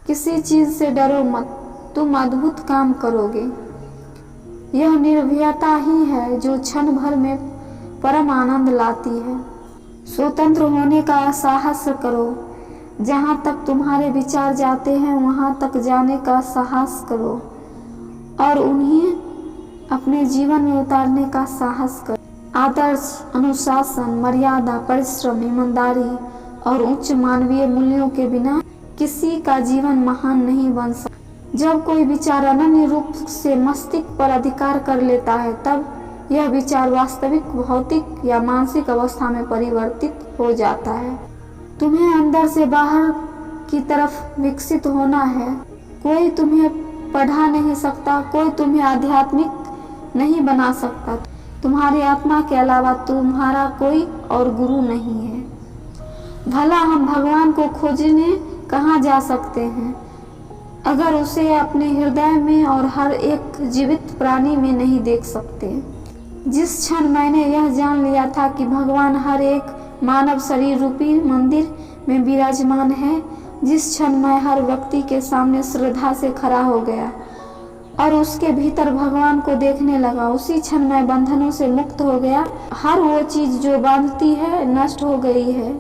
किसी चीज से डरो मत, तुम अद्भुत काम करोगे। यह निर्भयता ही है जो क्षण भर में परम आनंद लाती है। स्वतंत्र होने का साहस करो। जहाँ तक तुम्हारे विचार जाते हैं वहाँ तक जाने का साहस करो और उन्हें अपने जीवन में उतारने का साहस करो। आदर्श, अनुशासन, मर्यादा, परिश्रम, ईमानदारी और उच्च मानवीय मूल्यों के बिना किसी का जीवन महान नहीं बन सकता। जब कोई विचार अनन्य रूप से मस्तिष्क पर अधिकार कर लेता है तब यह विचार वास्तविक भौतिक या मानसिक अवस्था में परिवर्तित हो जाता है। तुम्हें अंदर से बाहर की तरफ विकसित होना है। कोई तुम्हें पढ़ा नहीं सकता, कोई तुम्हें आध्यात्मिक नहीं बना सकता। तुम्हारी आत्मा के अलावा तुम्हारा कोई और गुरु नहीं है। भला हम भगवान को खोजने कहाँ जा सकते हैं अगर उसे अपने हृदय में और हर एक जीवित प्राणी में नहीं देख सकते। जिस क्षण मैंने यह जान लिया था कि भगवान हर एक मानव शरीर रूपी मंदिर में विराजमान है, जिस क्षण मैं हर व्यक्ति के सामने श्रद्धा से खड़ा हो गया और उसके भीतर भगवान को देखने लगा, उसी क्षण मैं बंधनों से मुक्त हो गया। हर वो चीज जो बांधती है नष्ट हो गई है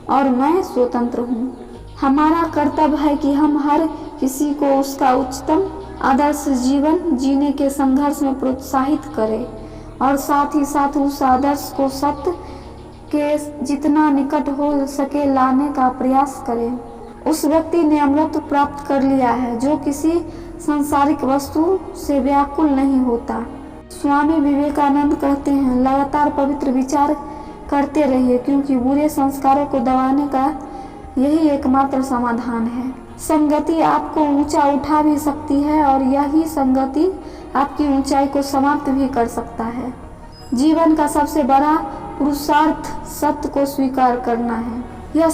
और मैं स्वतंत्र हूँ। हमारा कर्तव्य है कि हम हर किसी को उसका उच्चतम आदर्श जीवन जीने के संघर्ष में प्रोत्साहित करें और साथ ही साथ उस आदर्श को सत्य के जितना निकट हो सके लाने का प्रयास करें। उस व्यक्ति ने अमृत प्राप्त कर लिया है जो किसी सांसारिक वस्तु से व्याकुल नहीं होता। स्वामी विवेकानंद कहते हैं, लगातार पवित्र विचार करते रहिए क्योंकि बुरे संस्कारों को दबाने का यही एकमात्र समाधान है। संगति आपको ऊंचा उठा भी सकती है और यही संगति आपकी ऊंचाई को समाप्त भी कर सकता है। जीवन का सबसे बड़ा पुरुषार्थ सत्य को स्वीकार करना है। यह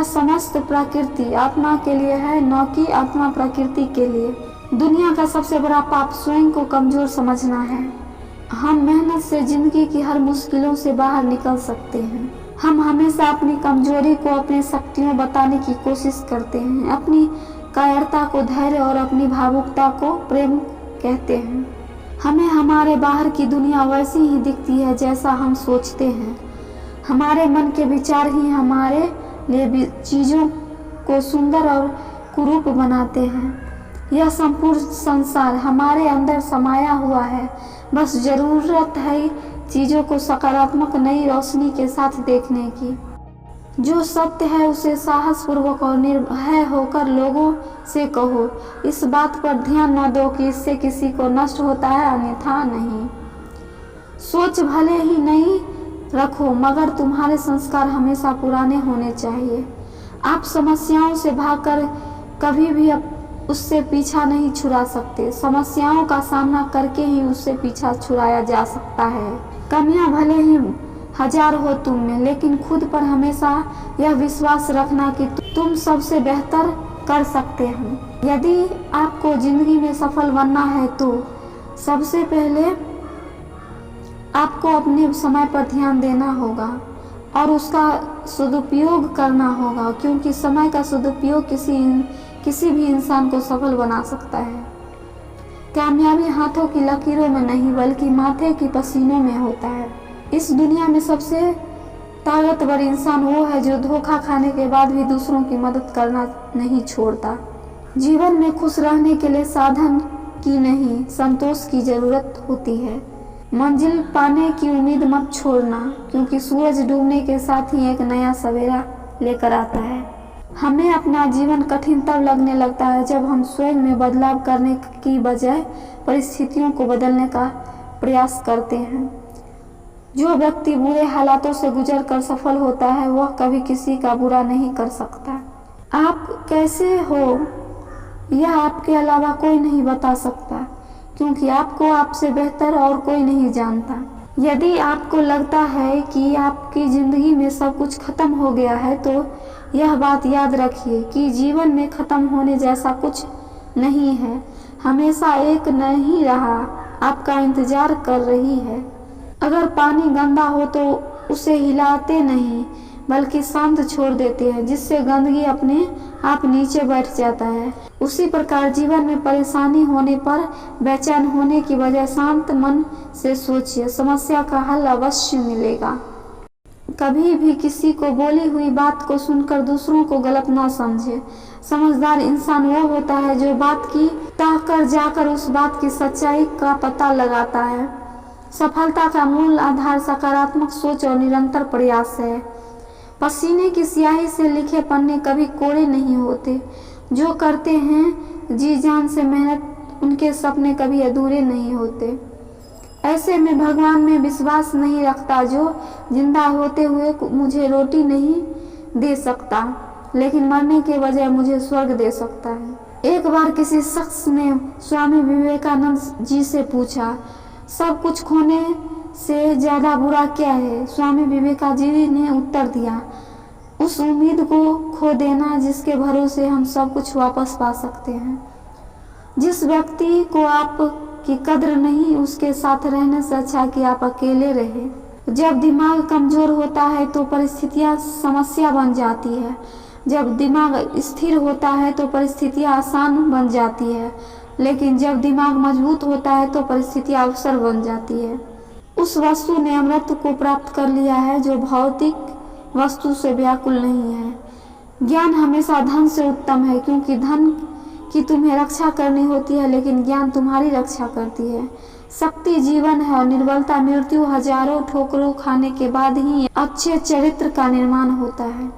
समस्त प्रकृति आत्मा के लिए है, न कि आत्मा प्रकृति के लिए। दुनिया का सबसे बड़ा पाप स्वयं को कमजोर समझना है। हम मेहनत से जिंदगी की हर मुश्किलों से बाहर निकल सकते हैं। हम हमेशा अपनी कमजोरी को अपनी शक्तियों बताने की कोशिश करते हैं, अपनी कायरता को धैर्य और अपनी भावुकता को प्रेम कहते हैं। हमें हमारे बाहर की दुनिया वैसी ही दिखती है जैसा हम सोचते हैं। हमारे मन के विचार ही हमारे लिए चीज़ों को सुंदर और कुरूप बनाते हैं। यह संपूर्ण संसार हमारे अंदर समाया हुआ है, बस जरूरत है चीज़ों को सकारात्मक नई रोशनी के साथ देखने की। जो सत्य है उसे साहसपूर्वक और निर्भय होकर लोगों से कहो। इस बात पर ध्यान न दो कि इससे किसी को नष्ट होता है, अन्यथा नहीं। सोच भले ही नहीं रखो मगर तुम्हारे संस्कार हमेशा पुराने होने चाहिए। आप समस्याओं से भागकर कभी भी उससे पीछा नहीं छुड़ा सकते। समस्याओं का सामना करके ही उससे पीछा छुड़ाया जा सकता है। कमियां भले ही हजार हो तुम में, लेकिन खुद पर हमेशा यह विश्वास रखना कि तुम सबसे बेहतर कर सकते हो। यदि आपको जिंदगी में सफल बनना है तो सबसे पहले आपको अपने समय पर ध्यान देना होगा और उसका सदुपयोग करना होगा, क्योंकि समय का सदुपयोग किसी भी इंसान को सफल बना सकता है। कामयाबी हाथों की लकीरों में नहीं बल्कि माथे की पसीनों में होता है। इस दुनिया में सबसे ताकतवर इंसान वो है जो धोखा खाने के बाद भी दूसरों की मदद करना नहीं छोड़ता। जीवन में खुश रहने के लिए साधन की नहीं, संतोष की जरूरत होती है। मंजिल पाने की उम्मीद मत छोड़ना, क्योंकि सूरज डूबने के साथ ही एक नया सवेरा लेकर आता है। हमें अपना जीवन कठिन तब लगने लगता है जब हम स्वयं में बदलाव करने की बजाय परिस्थितियों को बदलने का प्रयास करते हैं। जो व्यक्ति बुरे हालातों से गुजरकर सफल होता है वह कभी किसी का बुरा नहीं कर सकता। आप कैसे हो यह आपके अलावा कोई नहीं बता सकता, क्योंकि आपको आपसे बेहतर और कोई नहीं जानता। यदि आपको लगता है कि आपकी जिंदगी में सब कुछ खत्म हो गया है तो यह बात याद रखिए कि जीवन में खत्म होने जैसा कुछ नहीं है। हमेशा एक नहीं रहा आपका इंतजार कर रही है। अगर पानी गंदा हो तो उसे हिलाते नहीं बल्कि शांत छोड़ देते हैं, जिससे गंदगी अपने आप नीचे बैठ जाता है। उसी प्रकार जीवन में परेशानी होने पर बेचैन होने की बजाय शांत मन से सोचिए, समस्या का हल अवश्य मिलेगा। कभी भी किसी को बोली हुई बात को सुनकर दूसरों को गलत ना समझे। समझदार इंसान वो होता है जो बात की तह कर जाकर उस बात की सच्चाई का पता लगाता है। सफलता का मूल आधार सकारात्मक सोच और निरंतर प्रयास है। पसीने की स्याही से लिखे पन्ने कभी कोरे नहीं होते। जो करते हैं जी जान से मेहनत, उनके सपने कभी अधूरे नहीं होते। ऐसे में भगवान में विश्वास नहीं रखता जो जिंदा होते हुए मुझे रोटी नहीं दे सकता, लेकिन मरने के बजाय मुझे स्वर्ग दे सकता है। एक बार किसी शख्स ने स्वामी विवेकानंद जी से पूछा, सब कुछ खोने से ज्यादा बुरा क्या है? स्वामी विवेकानंद जी ने उत्तर दिया, उस उम्मीद को खो देना जिसके भरोसे हम सब कुछ वापस पा सकते हैं। जिस व्यक्ति को आप की कद्र नहीं, उसके साथ रहने से अच्छा कि आप अकेले रहे। जब दिमाग कमजोर होता है तो परिस्थितियां समस्या बन जाती है। जब दिमाग स्थिर होता है तो परिस्थितियां आसान बन जाती है, लेकिन जब दिमाग मजबूत होता है तो परिस्थितियां अवसर बन जाती है। उस वस्तु ने अमृत को प्राप्त कर लिया है जो भौतिक वस्तु से व्याकुल नहीं है। ज्ञान हमेशा धन से उत्तम है, क्योंकि धन कि तुम्हें रक्षा करनी होती है, लेकिन ज्ञान तुम्हारी रक्षा करती है। शक्ति जीवन है और निर्बलता मृत्यु। हजारों ठोकरों खाने के बाद ही अच्छे चरित्र का निर्माण होता है।